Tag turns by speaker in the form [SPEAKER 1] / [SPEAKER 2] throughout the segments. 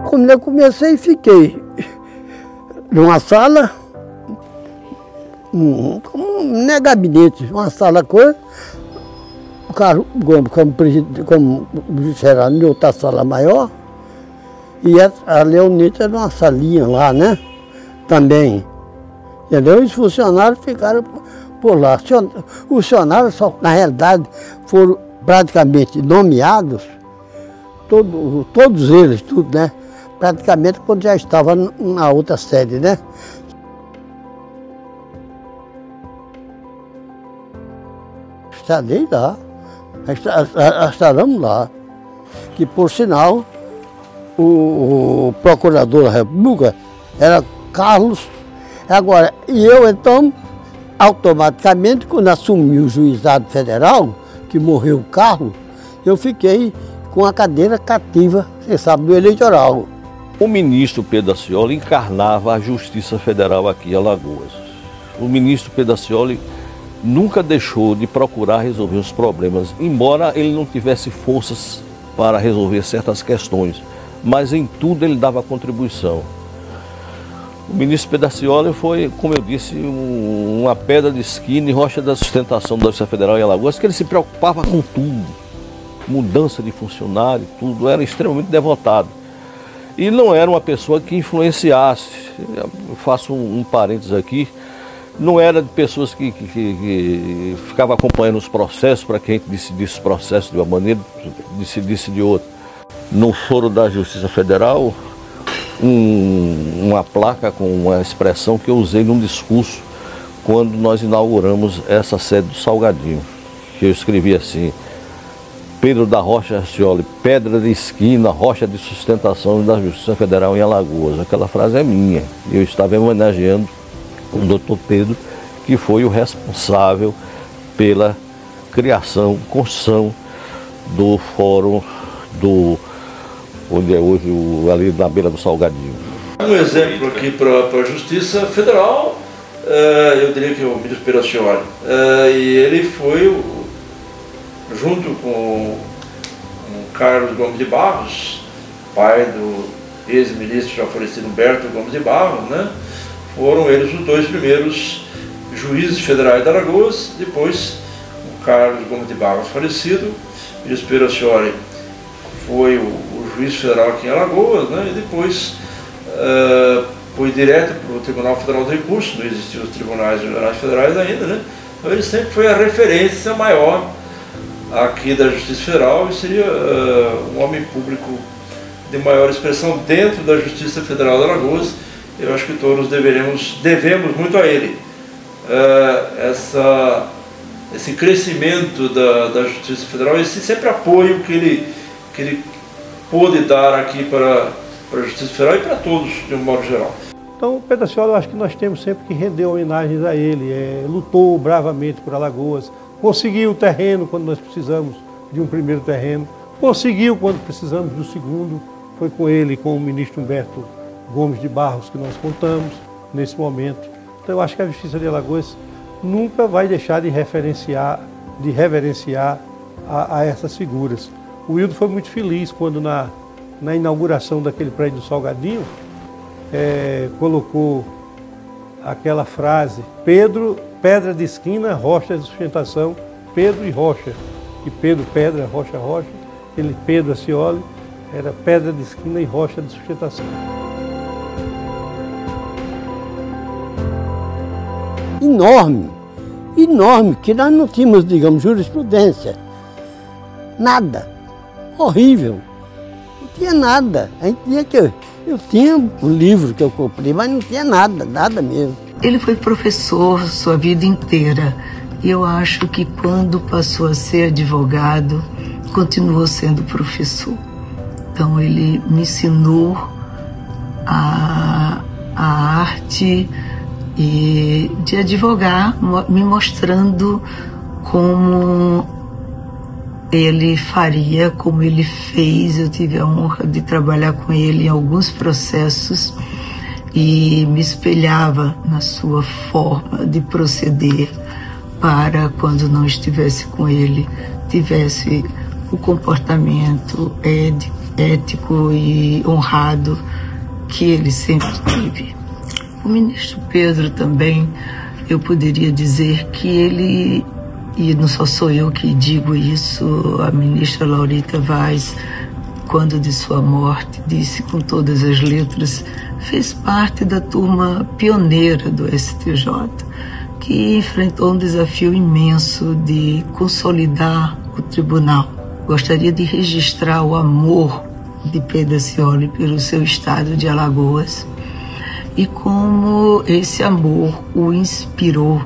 [SPEAKER 1] Quando eu comecei, fiquei numa sala, como não é gabinete, uma sala coisa, o Carlos Gomes como geral em outra sala maior, e a Leonita era uma salinha lá, né? Também. Entendeu? Os funcionários ficaram por lá. Os funcionários, só, na realidade, foram praticamente nomeados, todos eles, tudo, né? Praticamente quando já estava na outra sede, né? Estarei lá, estaremos lá. Que, por sinal, o procurador da República era Carlos. Agora, e eu, então, automaticamente, quando assumi o juizado federal, que morreu o Carlos, eu fiquei com a cadeira cativa, você sabe, do eleitoral.
[SPEAKER 2] O ministro Pedro Dacioli encarnava a Justiça Federal aqui em Alagoas. O ministro Pedro Dacioli nunca deixou de procurar resolver os problemas, embora ele não tivesse forças para resolver certas questões, mas em tudo ele dava contribuição. O ministro Pedro Dacioli foi, como eu disse, uma pedra de esquina e rocha da sustentação da Justiça Federal em Alagoas, que ele se preocupava com tudo, mudança de funcionário, tudo, era extremamente devotado. E não era uma pessoa que influenciasse, eu faço um parênteses aqui, não era de pessoas que ficavam acompanhando os processos para que a gente decidisse os processos de uma maneira, decidisse de outra. No Foro da Justiça Federal, uma placa com uma expressão que eu usei num discurso quando nós inauguramos essa sede do Salgadinho, que eu escrevi assim: Pedro da Rocha Dacioli, pedra de esquina, rocha de sustentação da Justiça Federal em Alagoas. Aquela frase é minha. Eu estava homenageando o doutor Pedro, que foi o responsável pela criação, construção do fórum onde é hoje ali na beira do Salgadinho.
[SPEAKER 3] Um exemplo aqui para a Justiça Federal, eu diria que é o ministro Pedro Dacioli. E ele foi, junto com Carlos Gomes de Barros, pai do ex-ministro já falecido Humberto Gomes de Barros, né? Foram eles os dois primeiros juízes federais de Alagoas. Depois, o Carlos Gomes de Barros falecido, o ministro Pedro Dacioli foi o juiz federal aqui em Alagoas, né? E depois foi direto para o Tribunal Federal de Recursos, não existiam os tribunais regionais federais ainda, né? Então ele sempre foi a referência maior aqui da Justiça Federal e seria um homem público de maior expressão dentro da Justiça Federal de Alagoas. Eu acho que todos devemos muito a ele esse crescimento da Justiça Federal, esse sempre apoio que ele pôde dar aqui para a Justiça Federal e para todos, de um modo geral.
[SPEAKER 4] Então, o Pedro Dacioli, eu acho que nós temos sempre que render homenagens a ele. Lutou bravamente por Alagoas, conseguiu o terreno quando nós precisamos de um primeiro terreno, conseguiu quando precisamos do segundo. Foi com ele, com o ministro Humberto Gomes de Barros, que nós contamos nesse momento. Então eu acho que a Justiça de Alagoas nunca vai deixar de reverenciar a essas figuras. O Wildo foi muito feliz quando na inauguração daquele prédio do Salgadinho, colocou aquela frase: Pedro, pedra de esquina, rocha de sustentação, Pedro e Rocha. E Pedro, pedra, Rocha, rocha. Ele, Pedro Dacioli, era pedra de esquina e rocha de sustentação.
[SPEAKER 1] Enorme, enorme, que nós não tínhamos, digamos, jurisprudência. Nada. Horrível. Não tinha nada. A gente tinha que... Eu tinha o livro que eu comprei, mas não tinha nada, nada mesmo.
[SPEAKER 5] Ele foi professor sua vida inteira. E eu acho que quando passou a ser advogado, continuou sendo professor. Então ele me ensinou a arte de advogar, me mostrando como ele faria, como ele fez. Eu tive a honra de trabalhar com ele em alguns processos e me espelhava na sua forma de proceder para, quando não estivesse com ele, tivesse o comportamento de ético e honrado que ele sempre teve. O ministro Pedro também, eu poderia dizer que ele, e não só sou eu que digo isso, a ministra Laurita Vaz, quando de sua morte, disse com todas as letras, fez parte da turma pioneira do STJ, que enfrentou um desafio imenso de consolidar o tribunal. Gostaria de registrar o amor de Pedro Scioli pelo seu estado de Alagoas e como esse amor o inspirou,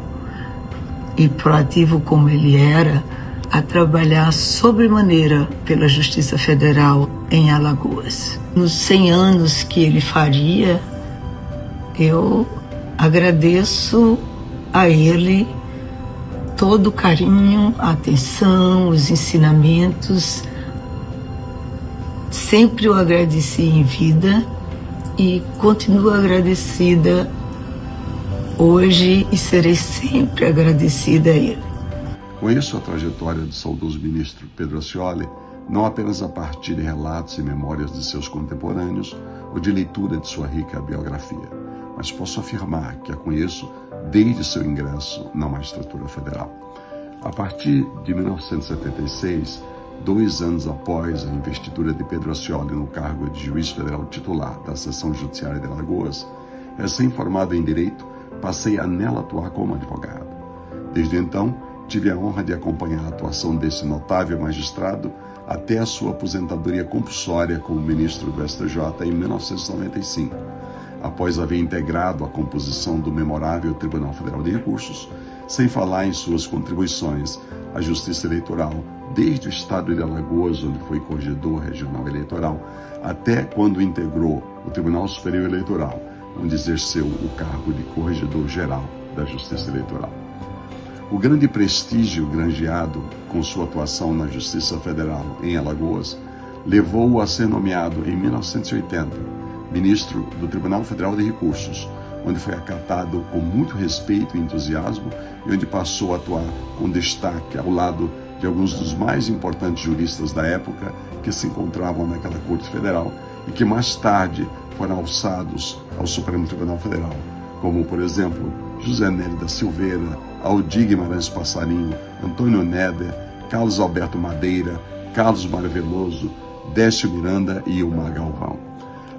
[SPEAKER 5] e proativo como ele era, a trabalhar sobremaneira pela Justiça Federal em Alagoas. Nos 100 anos que ele faria, eu agradeço a ele todo o carinho, a atenção, os ensinamentos. Sempre o agradeci em vida e continuo agradecida hoje e serei sempre agradecida a ele.
[SPEAKER 6] Conheço a trajetória do saudoso ministro Pedro Scioli não apenas a partir de relatos e memórias de seus contemporâneos ou de leitura de sua rica biografia, mas posso afirmar que a conheço desde seu ingresso na magistratura federal. A partir de 1976, 2 anos após a investidura de Pedro Scioli no cargo de juiz federal titular da Seção Judiciária de Alagoas, recém-formado em Direito, passei a nela atuar como advogado. Desde então, tive a honra de acompanhar a atuação desse notável magistrado até a sua aposentadoria compulsória como ministro do STJ em 1995, após haver integrado a composição do memorável Tribunal Federal de Recursos, sem falar em suas contribuições à Justiça Eleitoral, desde o estado de Alagoas, onde foi corregedor regional eleitoral, até quando integrou o Tribunal Superior Eleitoral, onde exerceu o cargo de corregedor geral da Justiça Eleitoral. O grande prestígio granjeado com sua atuação na Justiça Federal em Alagoas levou-o a ser nomeado em 1980 ministro do Tribunal Federal de Recursos, onde foi acatado com muito respeito e entusiasmo e onde passou a atuar com destaque ao lado de alguns dos mais importantes juristas da época que se encontravam naquela Corte Federal e que mais tarde foram alçados ao Supremo Tribunal Federal, como, por exemplo, José Nélio da Silveira, Aldir Guimarães Passarinho, Antônio Neder, Carlos Alberto Madeira, Carlos Mário Veloso, Décio Miranda e Ilmar Galvão.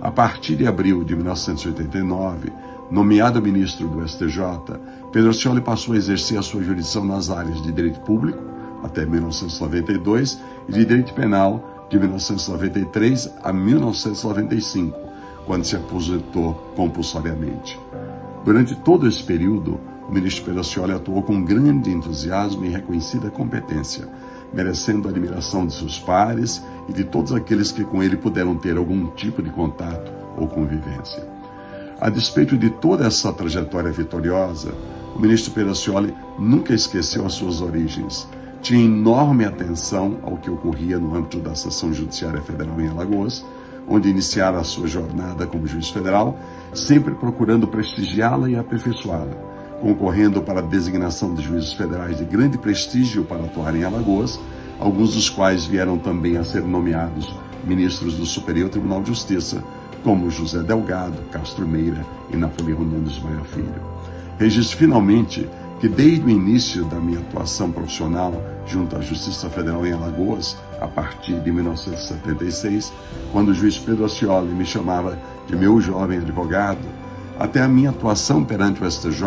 [SPEAKER 6] A partir de abril de 1989, nomeado ministro do STJ, Pedro Scioli passou a exercer a sua jurisdição nas áreas de Direito Público, até 1992, e de Direito Penal, de 1993 a 1995, quando se aposentou compulsoriamente. Durante todo esse período, o ministro Pedro Scioli atuou com grande entusiasmo e reconhecida competência, merecendo a admiração de seus pares e de todos aqueles que com ele puderam ter algum tipo de contato ou convivência. A despeito de toda essa trajetória vitoriosa, o ministro Pedro Scioli nunca esqueceu as suas origens. Tinha enorme atenção ao que ocorria no âmbito da Seção Judiciária Federal em Alagoas, onde iniciara a sua jornada como juiz federal, sempre procurando prestigiá-la e aperfeiçoá-la, concorrendo para a designação de juízes federais de grande prestígio para atuar em Alagoas, alguns dos quais vieram também a ser nomeados ministros do Superior Tribunal de Justiça, como José Delgado, Castro Meira e Napoleão Nunes Maia Filho. Registro finalmente que desde o início da minha atuação profissional junto à Justiça Federal em Alagoas, a partir de 1976, quando o juiz Pedro Scioli me chamava de meu jovem advogado, até a minha atuação perante o STJ,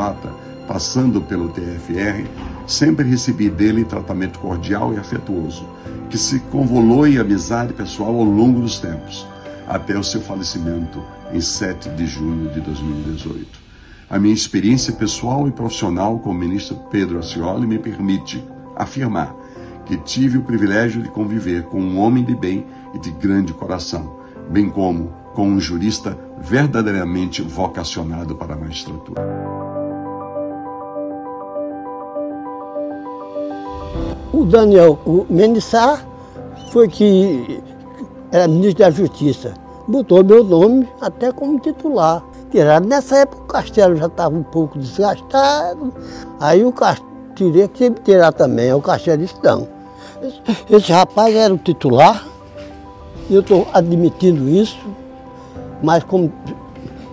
[SPEAKER 6] passando pelo TFR, sempre recebi dele tratamento cordial e afetuoso, que se convolou em amizade pessoal ao longo dos tempos, até o seu falecimento em 7 de junho de 2018. A minha experiência pessoal e profissional com o ministro Pedro Scioli me permite afirmar que tive o privilégio de conviver com um homem de bem e de grande coração, bem como com um jurista verdadeiramente vocacionado para a magistratura.
[SPEAKER 1] O Daniel Menissá foi que era ministro da Justiça. Botou meu nome até como titular. Nessa época o Castelo já estava um pouco desgastado, aí o Castelo teria que tirar também, o Castelo disse não. Esse rapaz era o titular, Eu estou admitindo isso, mas como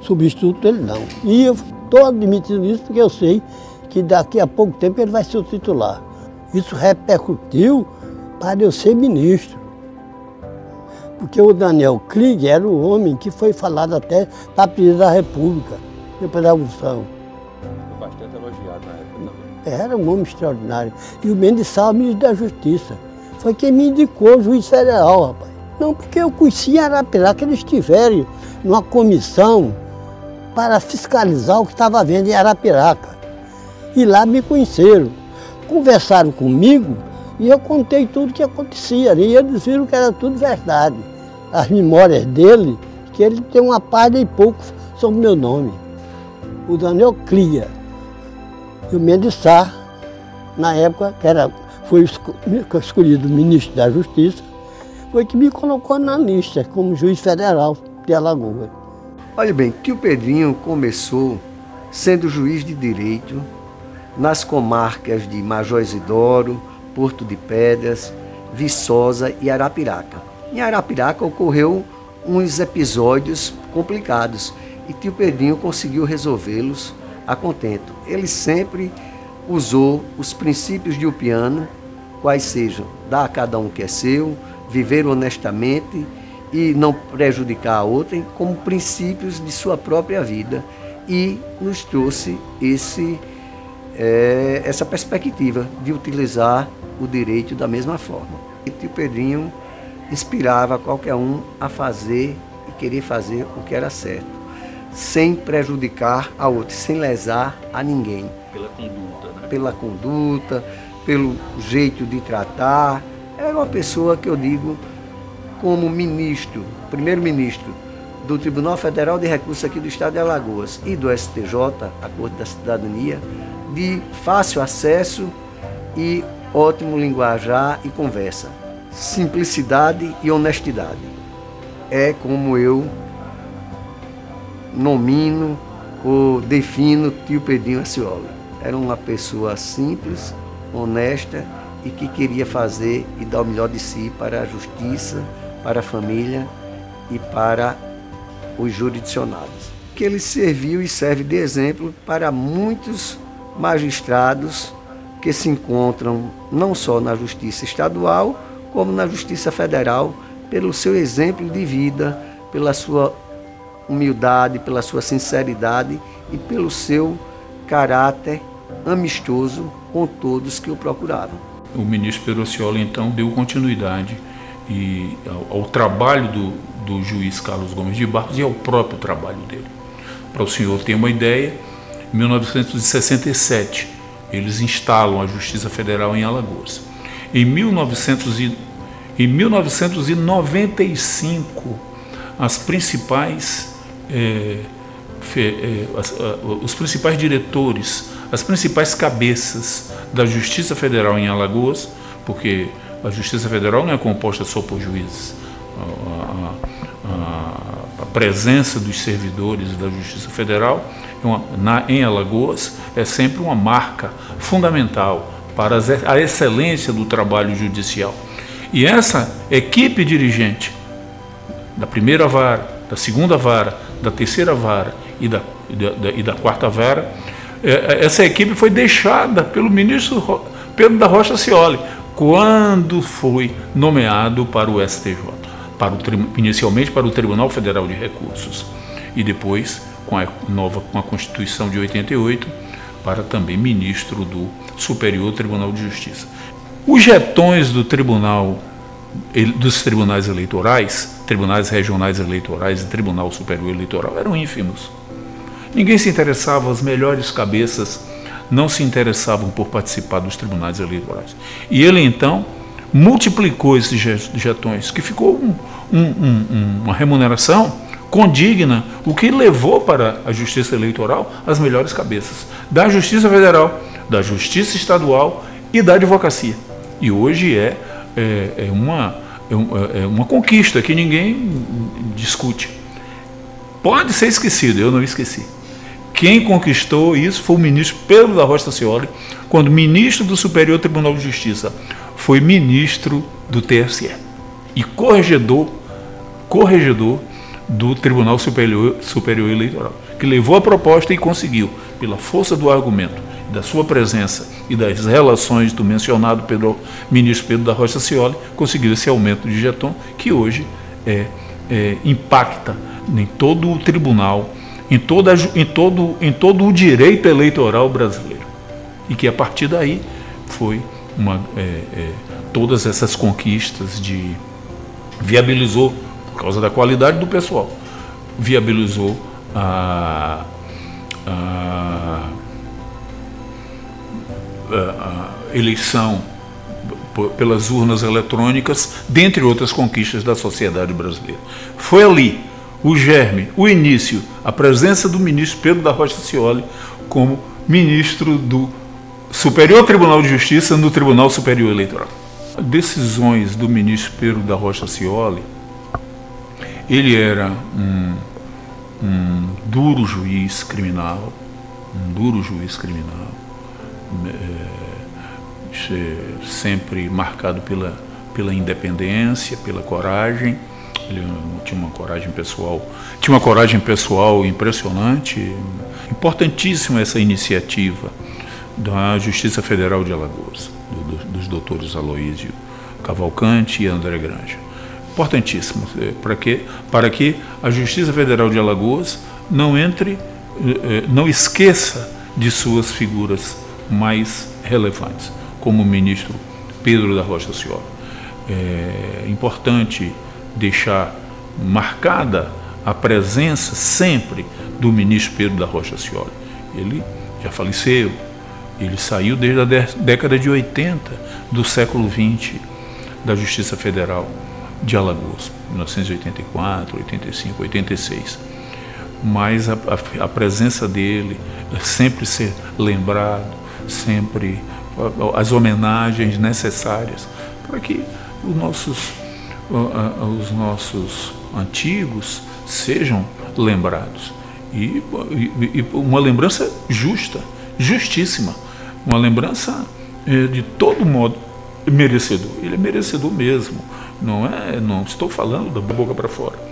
[SPEAKER 1] substituto ele não. E eu estou admitindo isso porque eu sei que daqui a pouco tempo ele vai ser o titular. Isso repercutiu para eu ser ministro. Porque o Daniel Krieg era o homem que foi falado até para presidente da República, depois da Revolução.
[SPEAKER 2] Foi bastante elogiado na época também.
[SPEAKER 1] Era um homem extraordinário. E o Mendes Sá, ministro da Justiça, foi quem me indicou o juiz federal, rapaz. Não, porque eu conheci em Arapiraca, eles estiveram numa comissão para fiscalizar o que estava havendo em Arapiraca. E lá me conheceram. Conversaram comigo e eu contei tudo o que acontecia. E eles viram que era tudo verdade. As memórias dele, que ele tem uma página e pouco sobre o meu nome. O Daniel Krieg. E o Mendes Sá, na época, foi escolhido ministro da Justiça, foi que me colocou na lista como juiz federal de Alagoas.
[SPEAKER 7] Olha bem, tio Pedrinho começou sendo juiz de direito nas comarcas de Major Isidoro, Porto de Pedras, Viçosa e Arapiraca. Em Arapiraca ocorreu uns episódios complicados e tio Pedrinho conseguiu resolvê-los a contento. Ele sempre usou os princípios de Upiano, quais sejam dar a cada um que é seu, viver honestamente e não prejudicar a outrem, como princípios de sua própria vida, e nos trouxe essa perspectiva de utilizar o direito da mesma forma. E tio Pedrinho inspirava qualquer um a fazer e querer fazer o que era certo, sem prejudicar a outro, sem lesar a ninguém.
[SPEAKER 2] Pela conduta, né?
[SPEAKER 7] Pela conduta, pelo jeito de tratar. Era uma pessoa que eu digo, como ministro, primeiro-ministro do Tribunal Federal de Recursos aqui do Estado de Alagoas e do STJ, a Corte da Cidadania, de fácil acesso e ótimo linguajar e conversa. Simplicidade e honestidade. É como eu nomino ou defino tio Pedrinho Acioli. Era uma pessoa simples, honesta e que queria fazer e dar o melhor de si para a justiça, para a família e para os jurisdicionados. Que ele serviu e serve de exemplo para muitos magistrados que se encontram não só na Justiça Estadual, como na Justiça Federal, pelo seu exemplo de vida, pela sua humildade, pela sua sinceridade e pelo seu caráter amistoso com todos que o procuravam.
[SPEAKER 8] O ministro Pedro Acioli, então, deu continuidade ao trabalho do juiz Carlos Gomes de Barros e ao próprio trabalho dele. Para o senhor ter uma ideia, em 1967, eles instalam a Justiça Federal em Alagoas. Em 1995, os principais diretores, as principais cabeças da Justiça Federal em Alagoas, porque a Justiça Federal não é composta só por juízes, a presença dos servidores da Justiça Federal em Alagoas é sempre uma marca fundamental para a excelência do trabalho judicial. E essa equipe dirigente da primeira vara, da segunda vara, da terceira vara e da quarta vara, essa equipe foi deixada pelo ministro Pedro da Rocha Acioli quando foi nomeado para o STJ, inicialmente para o Tribunal Federal de Recursos e depois, com a Constituição de 88, para também ministro do Superior Tribunal de Justiça. Os jetões dos tribunais eleitorais, tribunais regionais eleitorais e Tribunal Superior Eleitoral eram ínfimos. Ninguém se interessava, as melhores cabeças não se interessavam por participar dos tribunais eleitorais. E ele, então, multiplicou esses jetões, que ficou uma remuneração condigna, o que levou para a Justiça Eleitoral as melhores cabeças da Justiça Federal, da Justiça Estadual e da Advocacia. E hoje é uma conquista que ninguém discute. Pode ser esquecido, eu não esqueci. Quem conquistou isso foi o ministro Pedro da Rocha Acioli, quando ministro do Superior Tribunal de Justiça, foi ministro do TSE e corregedor corregedor do Tribunal Superior Eleitoral, que levou a proposta e conseguiu, pela força do argumento, da sua presença e das relações do mencionado ministro Pedro da Rocha Scioli, conseguiu esse aumento de jeton que hoje impacta em todo o tribunal, em todo o direito eleitoral brasileiro. E que a partir daí foi todas essas conquistas viabilizou, por causa da qualidade do pessoal, viabilizou a eleição pelas urnas eletrônicas, dentre outras conquistas da sociedade brasileira. Foi ali o germe, o início, a presença do ministro Pedro da Rocha Scioli como ministro do Superior Tribunal de Justiça no Tribunal Superior Eleitoral. Decisões do ministro Pedro da Rocha Scioli, ele era um duro juiz criminal, sempre marcado pela independência, pela coragem. Ele tinha uma coragem pessoal impressionante. Importantíssima essa iniciativa da Justiça Federal de Alagoas, dos doutores Aloísio Cavalcante e André Granja. Importantíssimo, para que a Justiça Federal de Alagoas não esqueça de suas figuras mais relevantes, como o ministro Pedro da Rocha Scioli. É importante deixar marcada a presença sempre do ministro Pedro da Rocha Scioli. Ele já faleceu, ele saiu desde a década de 80 do século XX da Justiça Federal de Alagoas, 1984, 85, 86. Mas a presença dele sempre ser lembrado, sempre as homenagens necessárias para que os nossos antigos sejam lembrados. E uma lembrança justíssima, uma lembrança de todo modo merecedor. Ele é merecedor mesmo, não estou falando da boca para fora.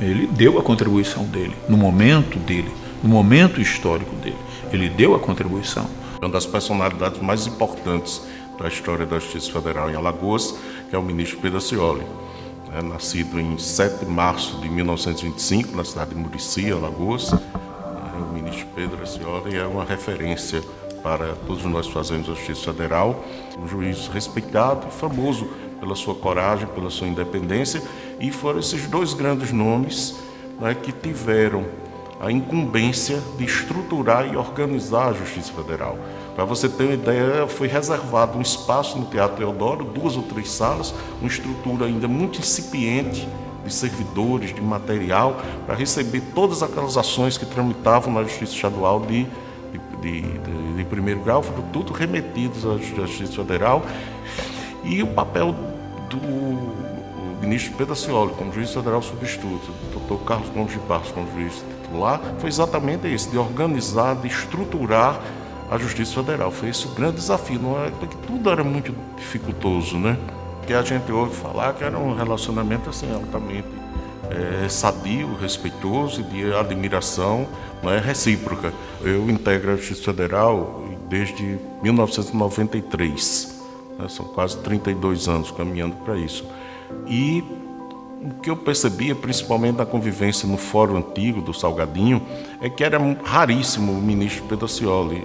[SPEAKER 8] Ele deu a contribuição dele, no momento histórico dele, ele deu a contribuição.
[SPEAKER 9] Uma das personalidades mais importantes da história da Justiça Federal em Alagoas, que é o ministro Pedro Scioli. Nascido em 7 de março de 1925, na cidade de Murici, Alagoas. O ministro Pedro Scioli é uma referência para todos nós que fazemos a Justiça Federal. Um juiz respeitado e famoso pela sua coragem, pela sua independência, e foram esses dois grandes nomes, né, que tiveram a incumbência de estruturar e organizar a Justiça Federal. Para você ter uma ideia, foi reservado um espaço no Teatro Teodoro, 2 ou 3 salas, uma estrutura ainda muito incipiente de servidores, de material, para receber todas aquelas ações que tramitavam na Justiça Estadual de primeiro grau, foram tudo remetidos à Justiça Federal. E o papel do ministro Pedro Scioli, como juiz federal substituto, o doutor Carlos Gomes de Barros, como juiz titular, foi exatamente esse, de organizar, de estruturar a Justiça Federal. Foi esse o grande desafio, não é? Porque tudo era muito dificultoso, né? Porque a gente ouve falar que era um relacionamento assim, altamente sadio, respeitoso e de admiração, não é, recíproca. Eu integro a Justiça Federal desde 1993, né? São quase 32 anos caminhando para isso. E o que eu percebia, principalmente na convivência no Fórum Antigo do Salgadinho, é que era raríssimo o ministro Pedro Scioli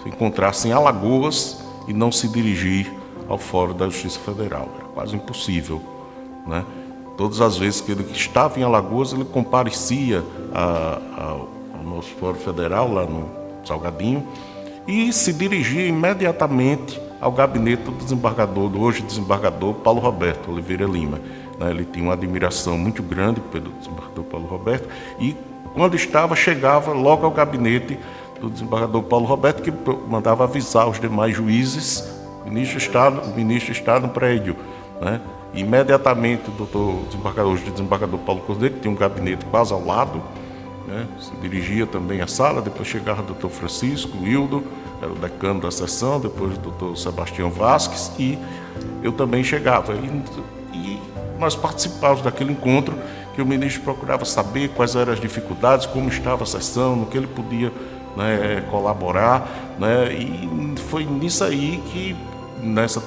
[SPEAKER 9] se encontrasse em Alagoas e não se dirigir ao Fórum da Justiça Federal. Era quase impossível, né? Todas as vezes que ele estava em Alagoas, ele comparecia ao nosso Fórum Federal, lá no Salgadinho, e se dirigia imediatamente ao gabinete do desembargador, do hoje desembargador Paulo Roberto Oliveira Lima. Ele tinha uma admiração muito grande pelo desembargador Paulo Roberto e, quando chegava logo ao gabinete do desembargador Paulo Roberto, que mandava avisar os demais juízes: o ministro está no prédio, né? Imediatamente o desembargador Paulo Cordeiro, que tinha um gabinete quase ao lado, né, se dirigia também à sala. Depois chegava o doutor Francisco Wildo, era o decano da sessão, depois o doutor Sebastião Vasques, e eu também chegava. E e nós participávamos daquele encontro que o ministro procurava saber quais eram as dificuldades, como estava a sessão, no que ele podia, né, colaborar, né, e foi nisso aí que,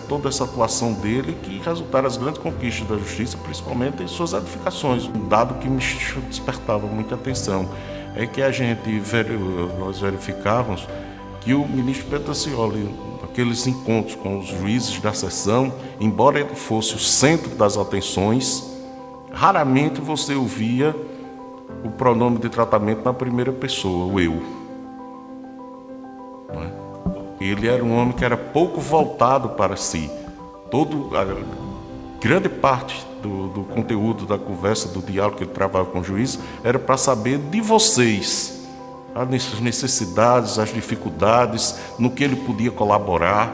[SPEAKER 9] toda essa atuação dele, que resultaram as grandes conquistas da justiça, principalmente em suas edificações. Um dado que me despertava muita atenção é que nós verificávamos que o ministro Pedro Dacioli, naqueles encontros com os juízes da sessão, embora ele fosse o centro das atenções, raramente você ouvia o pronome de tratamento na primeira pessoa, o eu. Não é? Ele era um homem que era pouco voltado para si. A grande parte do conteúdo da conversa, do diálogo que ele travava com o juiz, era para saber de vocês, as necessidades, as dificuldades, no que ele podia colaborar.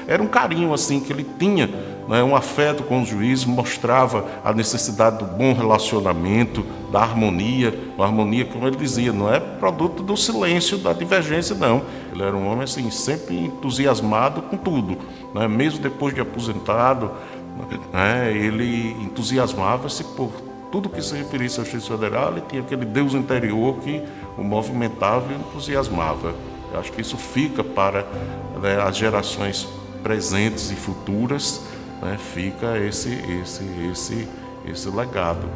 [SPEAKER 9] Era um carinho assim que ele tinha, né, um afeto com os juízes, mostrava a necessidade do bom relacionamento, da harmonia, uma harmonia, como ele dizia, não é produto do silêncio, da divergência, não. Ele era um homem assim, sempre entusiasmado com tudo, né, mesmo depois de aposentado, né, ele entusiasmava-se por tudo que se referisse à Justiça Federal. Ele tinha aquele Deus interior que o movimentava e o entusiasmava. Eu acho que isso fica para, né, as gerações presentes e futuras, né, fica esse legado.